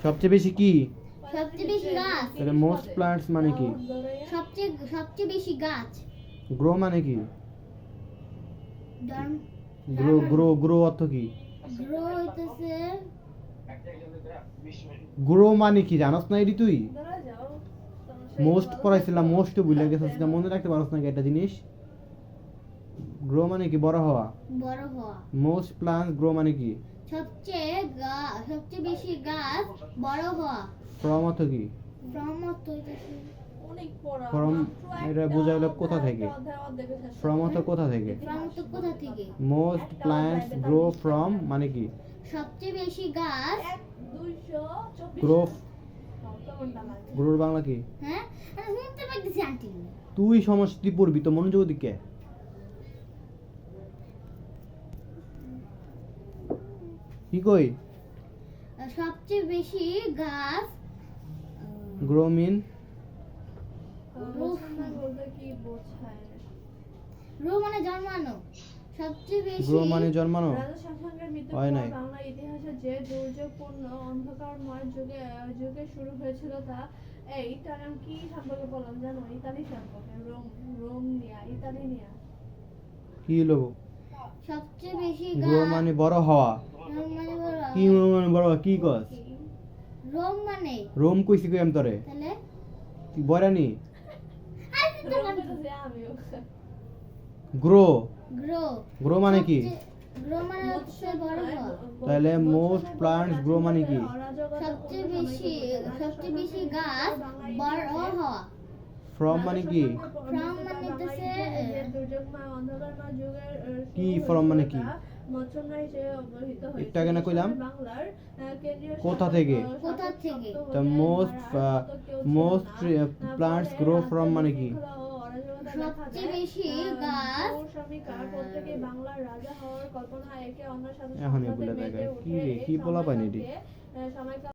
সবচেয়ে বেশি কি? সবচেয়ে বেশি গাছ। তাহলে মোস্ট প্লান্টস মানে কি? সবচেয়ে বেশি গাছ। গ্রো মানে কি? ধর্ম- গ্রো গ্রো গ্রো অর্থ কি? গ্রো হইতেছে গ্রো মানে কি জানোস না এডি তুই? মোস্ট পড়াইছিলাম, মোস্ট ভুলে গেছিস না, মনে রাখতে পারছ না কি একটা জিনিস? গ্রো মানে কি? বড় হওয়া। বড় হওয়া। মোস্ট প্লান্টস গ্রো মানে কি? সবচেয়ে বেশি গাছ বড় হওয়া। ফ্রম অর্থ কি? ফ্রম অর্থ হইতেছে ফ্রম এটা বোঝা গেল কোথা থেকে? ফ্রম অর্থ কোথা থেকে? ফ্রম অর্থ কোথা থেকে? মোস্ট প্লান্টস গ্রো ফ্রম মানে কি? সবচেয়ে বেশি গাছ গ্রো গ্রোর বাংলা কি? হ্যাঁ আমি শুনতে পাইতেছি আন্টি। তুই সমষ্টি পড়বি তো মনোযোগ দিকে। কি কই? সবচেয়ে বেশি গাছ গ্রো মিন রো মানে জন্মানো। সবচেয়ে বেশি গ্রো মানে জন্মানো রাজা শাসনের মৃত্যুর হয় পর নাই। বাংলা ইতিহাসে যে দুর্যোগপূর্ণ অন্ধকারময় যুগে শুরু হয়েছিল তা এইটার নাম কি সম্পর্কে বললাম জানো? ইতালি সম্পর্কে। রোম নিয়া, ইতালি নিয়া। কি লোক? সবচেয়ে বেশি গ্রো গাছ মানে বড় হওয়া। রোম মানে বড়। কি মানে বড় হওয়া? কি কস? রোম মানে রোম কইছি কই আমি তোরে? তাহলে তুই বড়ানি আরে তো রোম বলতেছি আমিও। গ্রো গ্রো গ্রো মানে কি? গ্রো মানে হচ্ছে বড় হওয়া। তাহলে মোস্ট প্লান্টস গ্রো মানে কি? সবচেয়ে বেশি গাছ বড় হওয়া। ফ্রম মানে কি? ফ্রম মানে হচ্ছে দুর্যোগময় অন্ধকারময় যুগের কি from মানে কি? মৎস্যময় হিসেবে অবহিত হয়েছে। একটু আগে না কইলাম? বাংলার কেন্দ্রীয় কোথা থেকে? কোথা থেকে? তা মোস্ট প্লান্টস গ্রো ফ্রম মানে কি? সবচেয়ে বেশি গাছ প্রত্যেকে বাংলার রাজা হওয়ার কল্পনা একে অন্যের সাথে এখনই সংঘাতে বলে মেতে দেখায়। কি ওঠে। রে, এই কি বলা পায়নি রে? সময়কালকে